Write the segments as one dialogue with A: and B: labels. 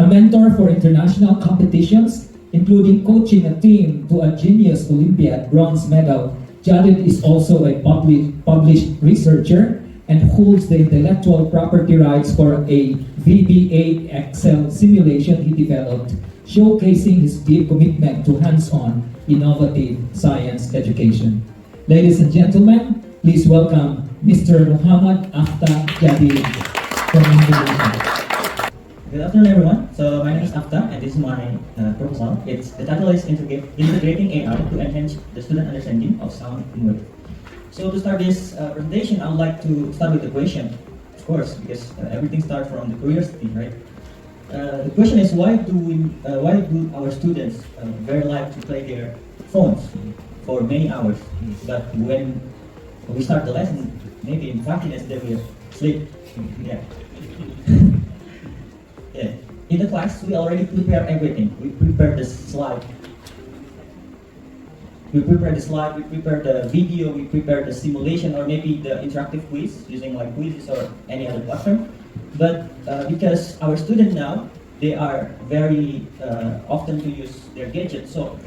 A: A mentor for international competitions, including coaching a team to a Genius Olympiad bronze medal, Jadid is also a published researcher and holds the intellectual property rights for a VB8 Excel simulation he developed, showcasing his deep commitment to hands-on, innovative science education. Ladies and gentlemen, please welcome Mr. Muhammad Afta Jadid from Indonesia.
B: Good afternoon, everyone. So my name is Afta, and this is my proposal. The title is Integrating AI to Enhance the Student Understanding of Sound in Word. So to start this presentation, I would like to start with the question, of course, because everything starts from the curiosity, right? The question is, why do our students very like to play their phones for many hours? But when we start the lesson, maybe in 5 minutes they will sleep. Yeah. Yeah. In the class, we already prepare everything. We prepare the slide. We prepare the video, we prepare the simulation, or maybe the interactive quiz using like quizzes or any other platform. But because our students now, they are very often to use their gadgets, so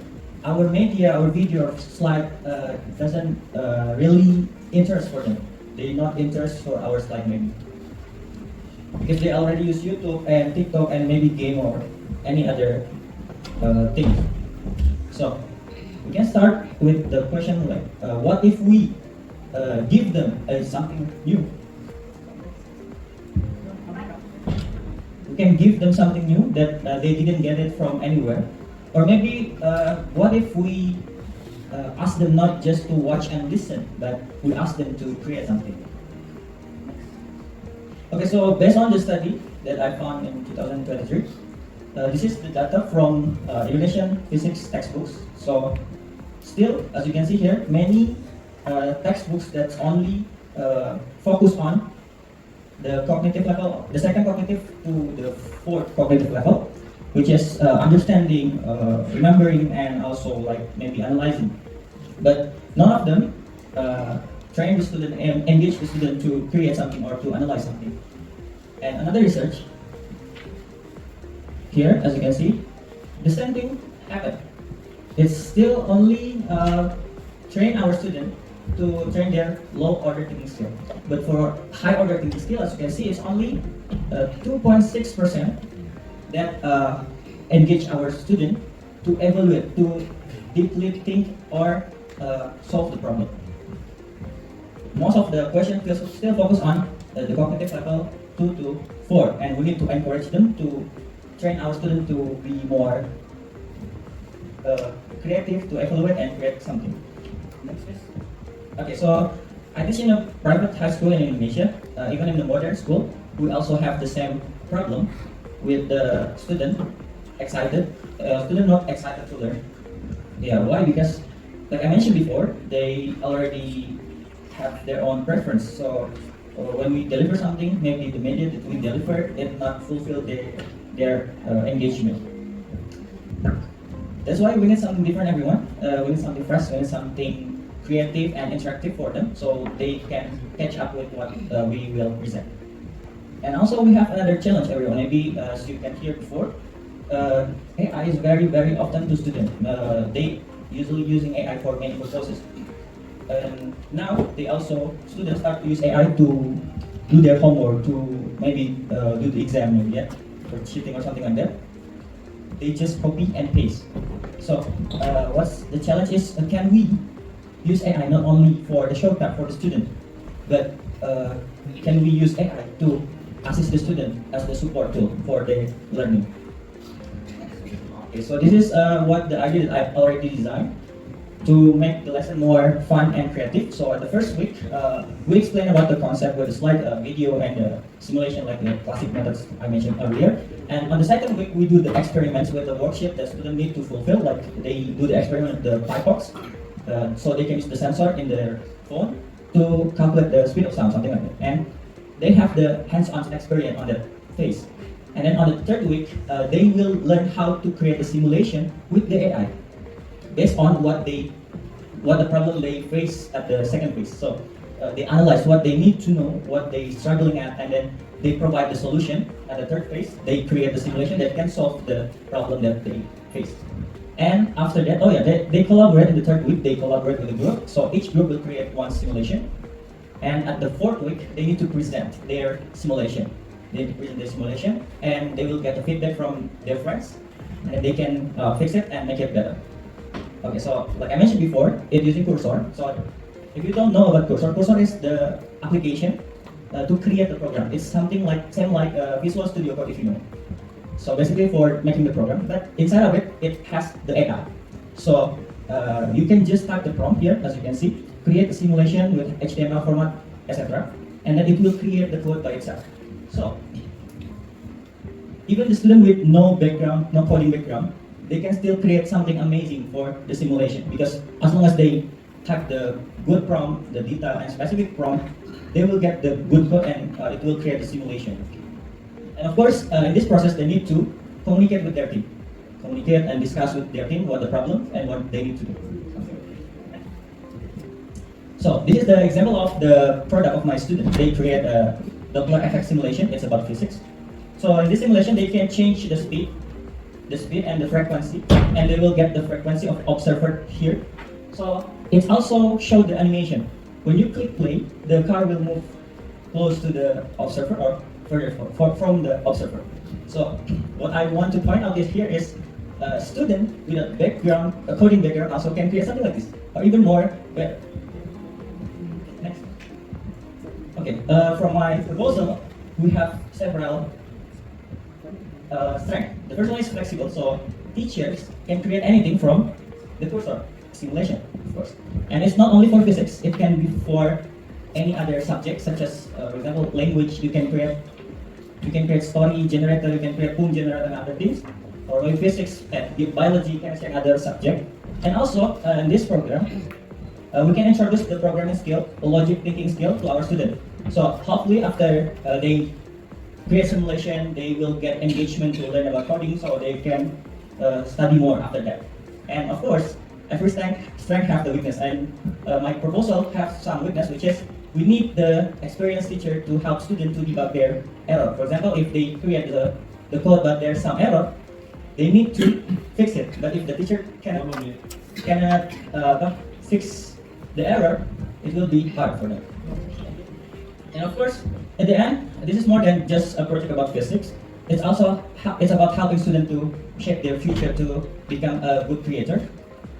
B: our media, our video or slide doesn't really interest for them. They not interest for our slide maybe. Because they already use YouTube and TikTok and maybe game or any other thing. So we can start with the question like, what if we give them something new? We can give them something new that they didn't get it from anywhere. Or maybe what if we ask them not just to watch and listen, but we ask them to create something. Okay, so based on the study that I found in 2023, this is the data from Indonesian physics textbooks. So still, as you can see here, many textbooks that only focus on the cognitive level, the second cognitive to the fourth cognitive level, which is understanding, remembering, and also like maybe analyzing. But none of them train the student and engage the student to create something or to analyze something. And another research here, as you can see, the same thing happened. It's still only train our student to train their low order thinking skill. But for high order thinking skill, as you can see, it's only 2.6% that engage our student to evaluate, to deeply think or solve the problem. Most of the questions still focus on the cognitive level 2 to 4, and we need to encourage them to train our students to be more creative, to evaluate and create something. Next, please. Okay, so I teach in a private high school in Indonesia. Even in the modern school, we also have the same problem with the student student not excited to learn. Yeah, why? Because like I mentioned before, they already have their own preference. So when we deliver something, maybe the media that we deliver did not fulfill their engagement. That's why we need something different, everyone. We need something fresh, we need something creative and interactive for them, so they can catch up with what we will present. And also we have another challenge, everyone. Maybe as you can hear before, AI is very, very often to students. They usually using AI for many purposes. And now students start to use AI to do their homework, to maybe do the exam, maybe, yeah, for cheating or something like that. They just copy and paste. So what's the challenge is, can we use AI not only for the shortcut for the student, but can we use AI to assist the student as the support tool for their learning? Okay, so this is what the idea that I've already designed to make the lesson more fun and creative. So at the first week, we explain about the concept with the slide, video, and the simulation, like the classic methods I mentioned earlier. And on the second week, we do the experiments with the worksheet that students need to fulfill, like they do the experiment with the Pythaverse, so they can use the sensor in their phone to calculate the speed of sound, something like that. And they have the hands-on experience on that phase. And then on the third week, they will learn how to create a simulation with the AI based on what the problem they face at the second phase. So they analyze what they need to know, what they're struggling at, and then they provide the solution. At the third phase, they create the simulation that can solve the problem that they face. And after that, they collaborate in the third week. They collaborate with a group. So each group will create one simulation. And at the fourth week, they need to present their simulation. They need to present their simulation, and they will get the feedback from their friends, and they can fix it and make it better. Okay, so like I mentioned before, it's using Cursor. So if you don't know about Cursor, Cursor is the application to create the program. It's something like same like Visual Studio Code, if you know. So basically for making the program, but inside of it, it has the AI. So you can just type the prompt here, as you can see, create a simulation with HTML format, etc. And then it will create the code by itself. So even the student with no background, no coding background, they can still create something amazing for the simulation, because as long as they type the good prompt, the detailed and specific prompt, they will get the good code and it will create the simulation. And of course, in this process, they need to communicate with their team. Communicate and discuss with their team what the problem and what they need to do. So this is the example of the product of my student. They create a Doppler effect simulation. It's about physics. So in this simulation, they can change the speed and the frequency, and they will get the frequency of observer here. So it also showed the animation. When you click play, the car will move close to the observer or further from the observer. So what I want to point out here is a student with a background, a coding background, also can create something like this, or even more better. Next. Okay, from my proposal, we have several strengths. The first one is flexible, so teachers can create anything from the Cursor simulation, of course. And it's not only for physics, it can be for any other subject, such as, for example, language. You can create story generator, you can create poem generator and other things. Or with physics, biology, chemistry, and other subject. And also, in this program, we can introduce the programming skill, the logic thinking skill to our students. So hopefully after they create simulation, they will get engagement to learn about coding, so they can study more after that. And of course, every strength have the weakness, and my proposal have some weakness, which is we need the experienced teacher to help students to debug their error. For example, if they create the code but there's some error, they need to fix it. But if the teacher cannot fix the error, it will be hard for them. And of course, at the end, this is more than just a project about physics. It's about helping students to shape their future to become a good creator.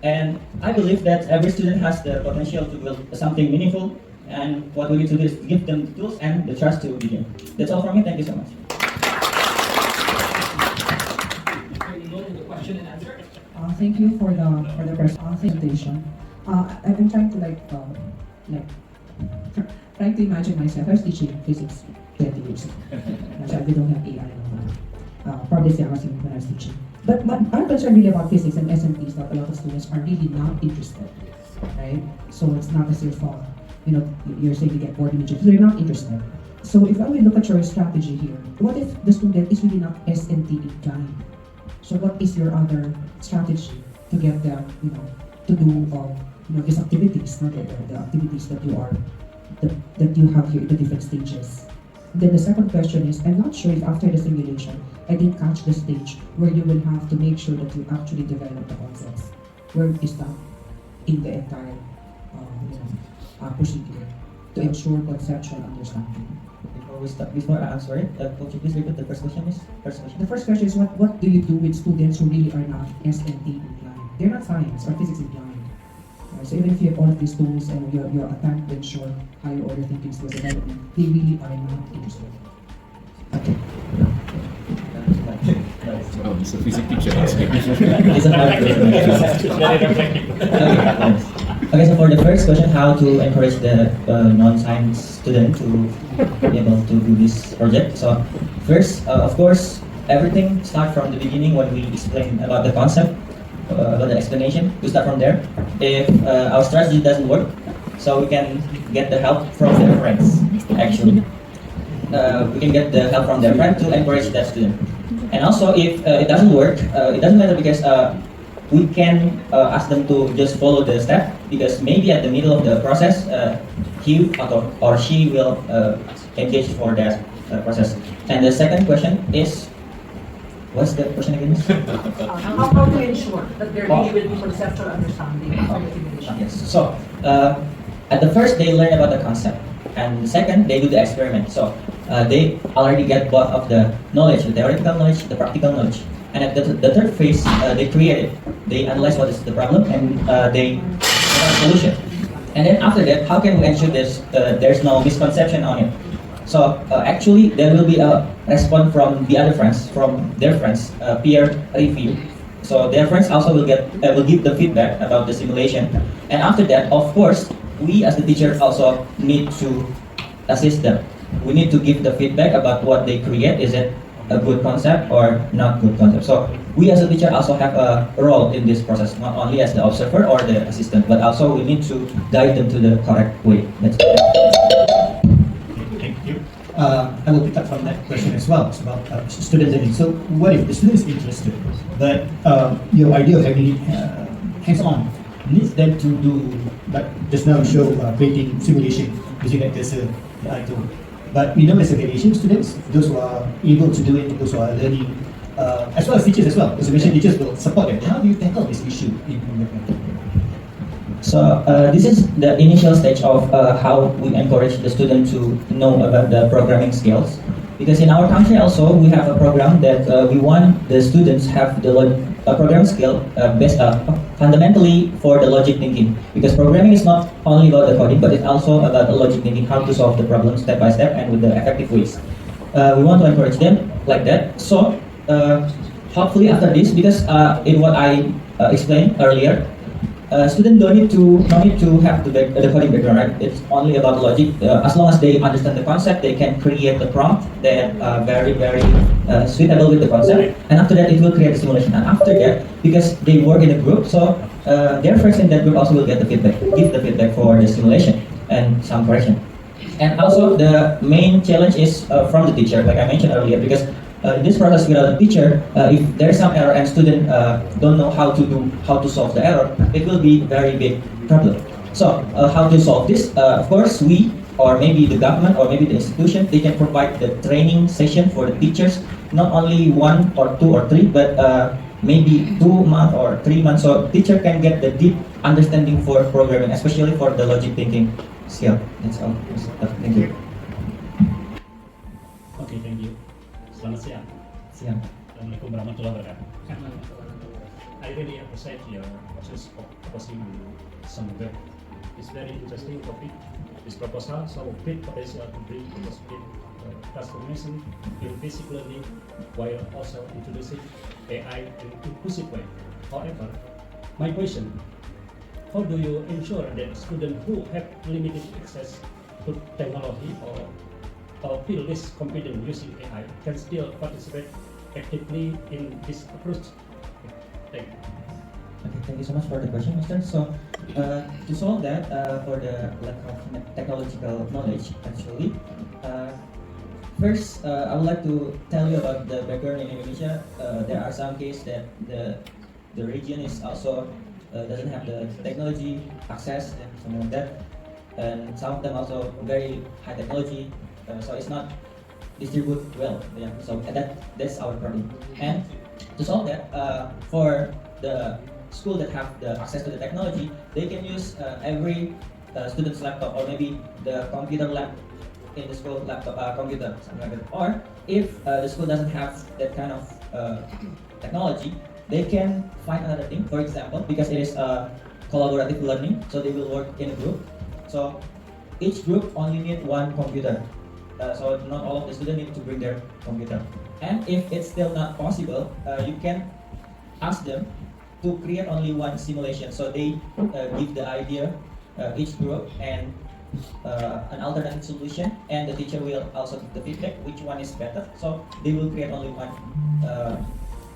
B: And I believe that every student has the potential to build something meaningful, and what we need to do is give them the tools and the trust to begin. That's all from me. Thank you so much.
A: Question and answer.
C: Thank you for the presentation. I've been trying to trying to imagine myself. I was teaching physics 20 years ago. We don't have AI anymore. Probably the same when I was teaching. But our concern really about physics and SMT is that a lot of students are really not interested, right? So it's not as if you're saying to get bored immediately. They're not interested. So if I will look at your strategy here, what if the student is really not SMT inclined? So what is your other strategy to get them, to do these activities, the activities that you have here, the different stages. Then the second question is, I'm not sure if after the simulation, I didn't catch the stage where you will have to make sure that you actually develop the concepts. Where is that in the entire procedure to ensure conceptual understanding?
B: Before I answer it, could you please repeat the first question, miss?
C: The first question is, what do you do with students who really are not SNT inclined? They're not science or physics inclined. So even if you have all of these tools and your attempt to ensure higher order thinking skills development, they really are not interested. Okay.
D: Oh, it's a physics teacher asking.
B: It's a hard Okay, so for the first question, how to encourage the non-science student to be able to do this project. So first, of course, everything starts from the beginning when we explain about the concept, about the explanation. We start from there. If our strategy doesn't work, so we can get the help from their friends, actually. We can get the help from their friend to encourage that student. And also, if it doesn't work, it doesn't matter, because we can ask them to just follow the step, because maybe at the middle of the process, he or she will engage for that process. And the second question is, what's the question again?
C: How to ensure that there really will be conceptual understanding of the simulation?
B: Yes. So at the first, they learn about the concept, and second, they do the experiment. So they already get both of the knowledge, the theoretical knowledge, the practical knowledge. And at the third phase, they create it. They analyze what is the problem, and they provide a solution. And then after that, how can we ensure there's no misconception on it? So actually, there will be a response from the other friends, from their friends, peer review. So their friends also will give the feedback about the simulation. And after that, of course, we as the teacher also need to assist them. We need to give the feedback about what they create. Is it a good concept or not good concept? So we as a teacher also have a role in this process, not only as the observer or the assistant, but also we need to guide them to the correct way. That's
E: Thank you. I will pick up from that question as well. It's about student learning. So what if the student is interested, but your idea of having it hands-on needs them to do, like just now show creating simulation using that as a AI tool. But we know as education students, those who are able to do it, those who are learning, as well as teachers as well. As you mentioned, teachers will support them. How do you tackle this issue in the country?
B: So this is the initial stage of how we encourage the student to know about the programming skills. Because in our country also, we have a program that we want the students have the programming skill based fundamentally for the logic thinking. Because programming is not only about the coding, but it's also about the logic thinking, how to solve the problem step by step and with the effective ways. We want to encourage them like that. So hopefully after this, because in what I explained earlier, students don't need to have the coding background, right? It's only about logic. As long as they understand the concept, they can create a prompt that very suitable with the concept. And after that, it will create a simulation. And after that, because they work in a group, so their friends in that group also will get the feedback, give the feedback for the simulation and some correction. And also the main challenge is from the teacher, like I mentioned earlier, because in this process without a teacher, if there is some error and student don't know how to solve the error, it will be very big problem. So how to solve this? Of course, we or maybe the government or maybe the institution, they can provide the training session for the teachers, not only 1 or 2 or 3, but maybe 2 months or 3 months, so teacher can get the deep understanding for programming, especially for the logic thinking skill. That's all. Thank you.
F: Oke, thank you. Selamat siang.
B: Siang.
F: Assalamualaikum warahmatullahi wabarakatuh. I really appreciate your process of proposing some work. It's very interesting topic. This proposal so big potential to bring positive transformation in basic learning while also introducing AI in inclusive way. However, my question: how do you ensure that students who have limited access to technology or feel less confident using AI can still participate actively in this approach? Thank you.
B: Okay, thank you so much for the question, Mr. So, to solve that, for the lack of technological knowledge, actually, first, I would like to tell you about the background in Indonesia. There are some cases that the region is also doesn't have the technology access and something like that, and some of them also very high technology. So it's not distributed well. Yeah. So that's our problem. And to solve that, for the school that have the access to the technology, they can use every student's laptop or maybe the computer lab in the school laptop computer, something like that. Or if the school doesn't have that kind of technology, they can find another thing. For example, because it is collaborative learning, so they will work in a group. So each group only need 1 computer. So not all of the students need to bring their computer. And if it's still not possible, you can ask them to create only 1 simulation. So they give the idea, each group, and an alternative solution, and the teacher will also give the feedback which one is better. So they will create only 1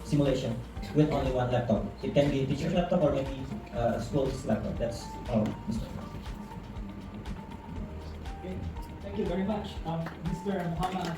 B: simulation with only 1 laptop. It can be a teacher's laptop or maybe school's laptop. That's all.
A: Thank you very much, Mr. Muhammad.